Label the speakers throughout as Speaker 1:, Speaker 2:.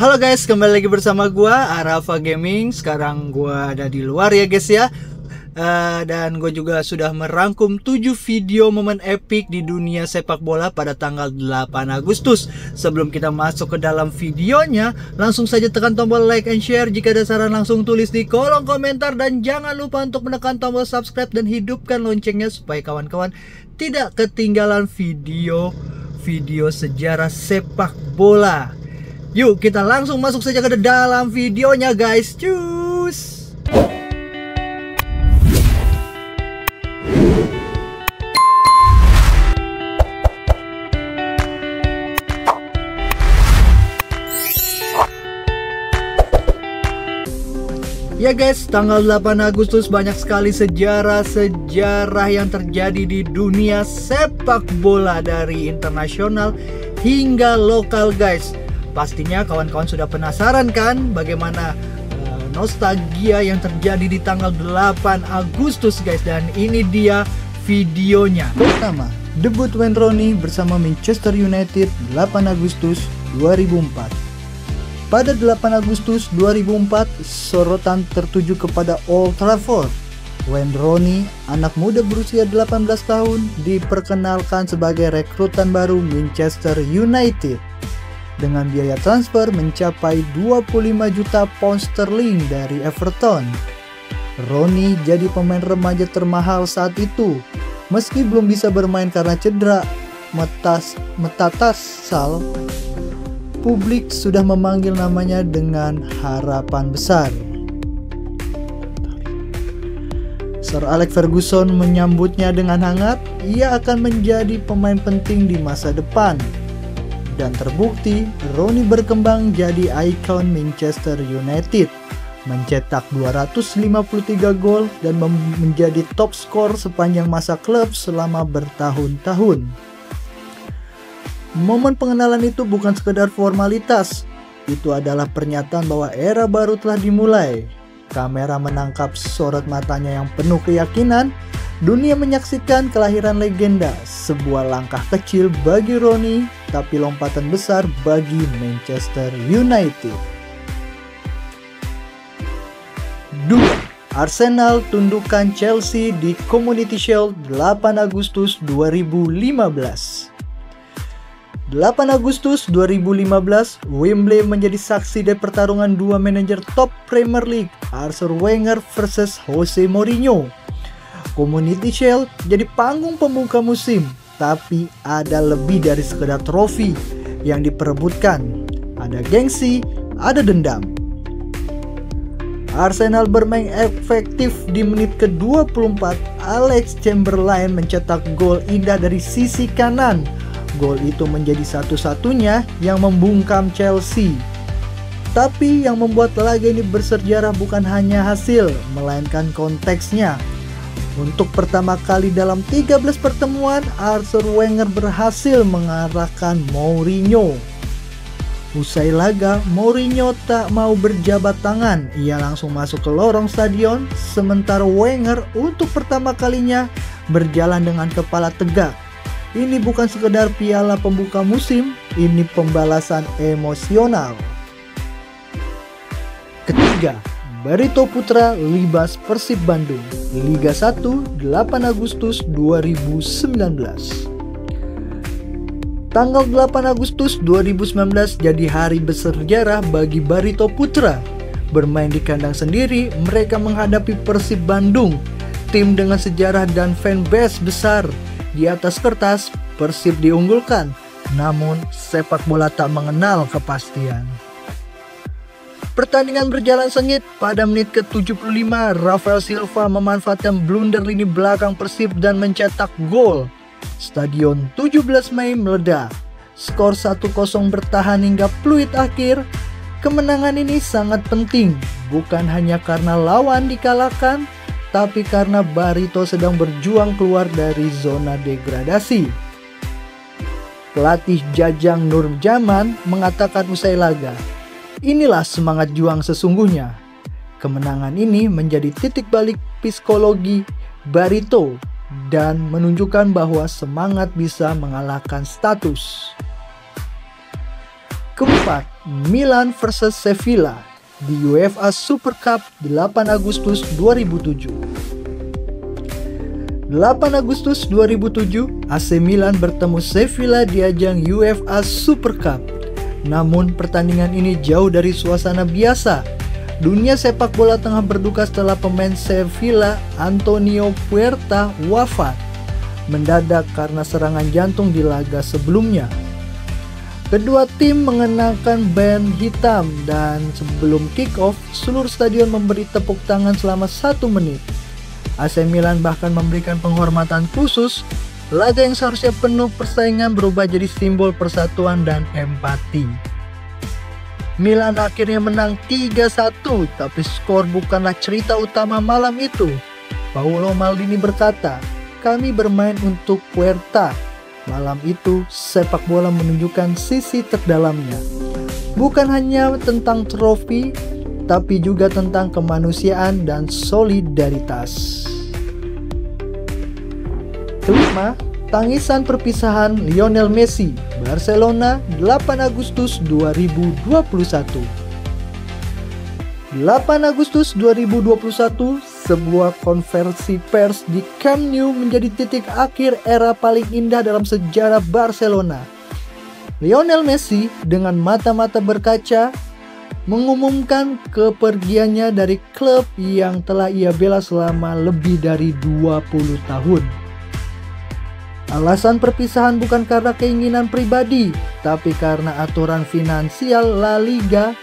Speaker 1: Halo guys, kembali lagi bersama gua Arafa Gaming. Sekarang gua ada di luar ya guys ya. Dan gue juga sudah merangkum 7 video momen epic di dunia sepak bola pada tanggal 8 Agustus. Sebelum kita masuk ke dalam videonya, langsung saja tekan tombol like and share. Jika ada saran langsung tulis di kolom komentar. Dan jangan lupa untuk menekan tombol subscribe dan hidupkan loncengnya supaya kawan-kawan tidak ketinggalan video sejarah sepak bola. Yuk kita langsung masuk saja ke dalam videonya guys. Cus. Ya guys, tanggal 8 Agustus banyak sekali sejarah yang terjadi di dunia sepak bola dari internasional hingga lokal guys. Pastinya kawan-kawan sudah penasaran kan bagaimana nostalgia yang terjadi di tanggal 8 Agustus guys. Dan ini dia videonya. Pertama, debut Wayne Rooney bersama Manchester United 8 Agustus 2004. Pada 8 Agustus 2004, sorotan tertuju kepada Old Trafford. Wayne Rooney, anak muda berusia 18 tahun, diperkenalkan sebagai rekrutan baru Manchester United. Dengan biaya transfer mencapai 25 juta pound sterling dari Everton. Rooney jadi pemain remaja termahal saat itu. Meski belum bisa bermain karena cedera metatarsial, publik sudah memanggil namanya dengan harapan besar. Sir Alex Ferguson menyambutnya dengan hangat. Ia akan menjadi pemain penting di masa depan. Dan terbukti, Rooney berkembang jadi ikon Manchester United, mencetak 253 gol dan menjadi top skor sepanjang masa klub selama bertahun-tahun. Momen pengenalan itu bukan sekedar formalitas, itu adalah pernyataan bahwa era baru telah dimulai. Kamera menangkap sorot matanya yang penuh keyakinan. Dunia menyaksikan kelahiran legenda, sebuah langkah kecil bagi Rooney, tapi lompatan besar bagi Manchester United. 2. Arsenal tundukkan Chelsea di Community Shield 8 Agustus 2015. 8 Agustus 2015, Wembley menjadi saksi dari pertarungan dua manajer top Premier League, Arsene Wenger versus Jose Mourinho. Community Shield jadi panggung pembuka musim, tapi ada lebih dari sekedar trofi yang diperebutkan. Ada gengsi, ada dendam. Arsenal bermain efektif di menit ke-24. Alex Chamberlain mencetak gol indah dari sisi kanan. Gol itu menjadi satu-satunya yang membungkam Chelsea. Tapi yang membuat laga ini bersejarah bukan hanya hasil, melainkan konteksnya. Untuk pertama kali dalam 13 pertemuan, Arsene Wenger berhasil mengarahkan Mourinho. Usai laga, Mourinho tak mau berjabat tangan. Ia langsung masuk ke lorong stadion, sementara Wenger untuk pertama kalinya berjalan dengan kepala tegak. Ini bukan sekedar piala pembuka musim, ini pembalasan emosional. Ketiga, Barito Putra libas Persib Bandung, Liga 1 8 Agustus 2019. Tanggal 8 Agustus 2019 jadi hari bersejarah bagi Barito Putra. Bermain di kandang sendiri, mereka menghadapi Persib Bandung, tim dengan sejarah dan fanbase besar. Di atas kertas, Persib diunggulkan, namun sepak bola tak mengenal kepastian. Pertandingan berjalan sengit. Pada menit ke-75, Rafael Silva memanfaatkan blunder lini belakang Persib dan mencetak gol. Stadion 17 Mei meledak. Skor 1-0 bertahan hingga peluit akhir. Kemenangan ini sangat penting, bukan hanya karena lawan dikalahkan, tapi karena Barito sedang berjuang keluar dari zona degradasi. Pelatih Jajang Nurjaman mengatakan usai laga, "Inilah semangat juang sesungguhnya." Kemenangan ini menjadi titik balik psikologi Barito dan menunjukkan bahwa semangat bisa mengalahkan status. Keempat, Milan versus Sevilla di UEFA Super Cup 8 Agustus 2007. 8 Agustus 2007, AC Milan bertemu Sevilla di ajang UEFA Super Cup. Namun pertandingan ini jauh dari suasana biasa. Dunia sepak bola tengah berduka setelah pemain Sevilla Antonio Puerta wafat mendadak karena serangan jantung di laga sebelumnya. Kedua tim mengenakan band hitam dan sebelum kick-off, seluruh stadion memberi tepuk tangan selama 1 menit. AC Milan bahkan memberikan penghormatan khusus. Laga yang seharusnya penuh persaingan berubah jadi simbol persatuan dan empati. Milan akhirnya menang 3-1, tapi skor bukanlah cerita utama malam itu. Paolo Maldini berkata, "Kami bermain untuk Puerta." Malam itu, sepak bola menunjukkan sisi terdalamnya. Bukan hanya tentang trofi, tapi juga tentang kemanusiaan dan solidaritas. Kelima, tangisan perpisahan Lionel Messi, Barcelona 8 Agustus 2021. 8 Agustus 2021, sebuah konversi pers di Camp Nou menjadi titik akhir era paling indah dalam sejarah Barcelona. Lionel Messi dengan mata-mata berkaca mengumumkan kepergiannya dari klub yang telah ia bela selama lebih dari 20 tahun. Alasan perpisahan bukan karena keinginan pribadi, tapi karena aturan finansial La Liga.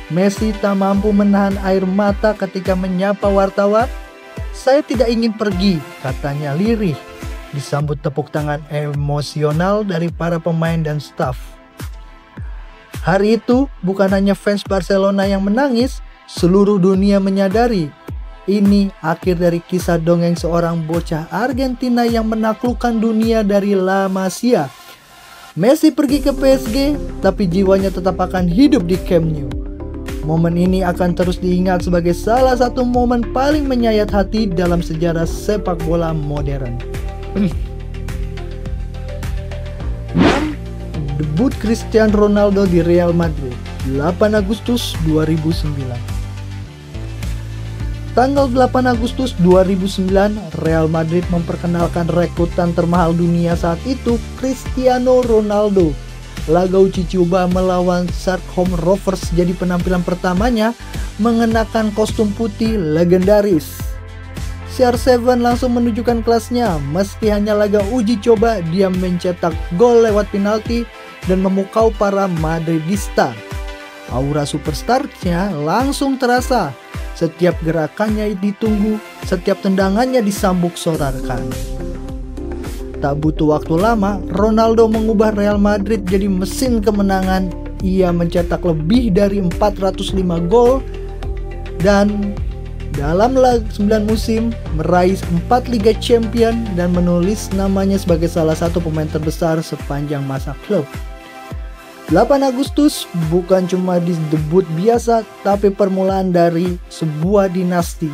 Speaker 1: Messi tak mampu menahan air mata ketika menyapa wartawan. "Saya tidak ingin pergi," katanya lirih, disambut tepuk tangan emosional dari para pemain dan staf. Hari itu bukan hanya fans Barcelona yang menangis, seluruh dunia menyadari ini akhir dari kisah dongeng seorang bocah Argentina yang menaklukkan dunia dari La Masia. Messi pergi ke PSG, tapi jiwanya tetap akan hidup di Camp Nou. Momen ini akan terus diingat sebagai salah satu momen paling menyayat hati dalam sejarah sepak bola modern. 6. Debut Cristiano Ronaldo di Real Madrid, 8 Agustus 2009. Tanggal 8 Agustus 2009, Real Madrid memperkenalkan rekrutan termahal dunia saat itu, Cristiano Ronaldo. Laga uji coba melawan Stockholm Rovers jadi penampilan pertamanya mengenakan kostum putih legendaris. CR7 langsung menunjukkan kelasnya. Meski hanya laga uji coba, dia mencetak gol lewat penalti dan memukau para Madridista. Aura superstar-nya langsung terasa. Setiap gerakannya ditunggu, setiap tendangannya disambut-sorakan. Tak butuh waktu lama, Ronaldo mengubah Real Madrid jadi mesin kemenangan. Ia mencetak lebih dari 405 gol dan dalam 9 musim meraih 4 Liga Champion dan menulis namanya sebagai salah satu pemain terbesar sepanjang masa klub. 8 Agustus bukan cuma debut biasa, tapi permulaan dari sebuah dinasti.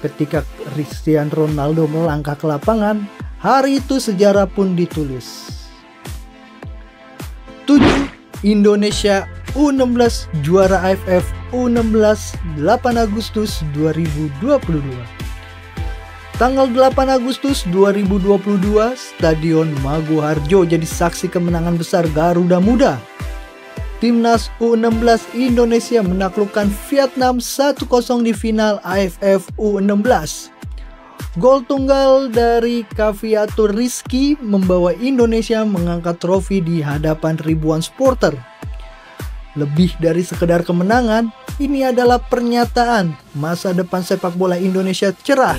Speaker 1: Ketika Cristiano Ronaldo melangkah ke lapangan, hari itu sejarah pun ditulis. 7. Indonesia U16 juara AFF U16 8 Agustus 2022. Tanggal 8 Agustus 2022, Stadion Magu Harjo jadi saksi kemenangan besar Garuda Muda. Timnas U16 Indonesia menaklukkan Vietnam 1-0 di final AFF U16. Gol tunggal dari Caviatur Rizky membawa Indonesia mengangkat trofi di hadapan ribuan supporter. Lebih dari sekedar kemenangan, ini adalah pernyataan masa depan sepak bola Indonesia cerah.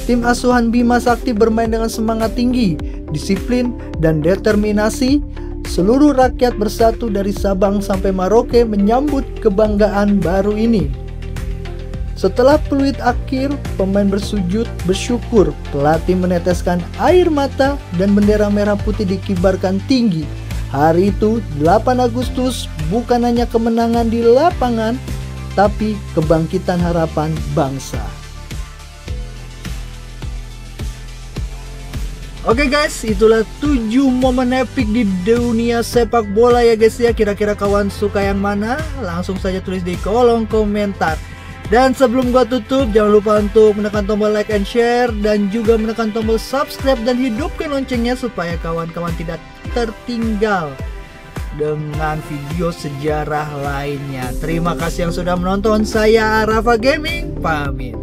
Speaker 1: Tim asuhan Bima Sakti bermain dengan semangat tinggi, disiplin, dan determinasi. Seluruh rakyat bersatu dari Sabang sampai Merauke menyambut kebanggaan baru ini. Setelah peluit akhir, pemain bersujud bersyukur, pelatih meneteskan air mata, dan bendera merah putih dikibarkan tinggi. Hari itu, 8 Agustus, bukan hanya kemenangan di lapangan, tapi kebangkitan harapan bangsa. Oke guys, itulah 7 momen epic di dunia sepak bola ya guys ya. Kira-kira kawan suka yang mana? Langsung saja tulis di kolom komentar. Dan sebelum gua tutup, jangan lupa untuk menekan tombol like and share dan juga menekan tombol subscribe dan hidupkan loncengnya supaya kawan-kawan tidak tertinggal dengan video sejarah lainnya. Terima kasih yang sudah menonton. Saya Rafa Gaming pamit.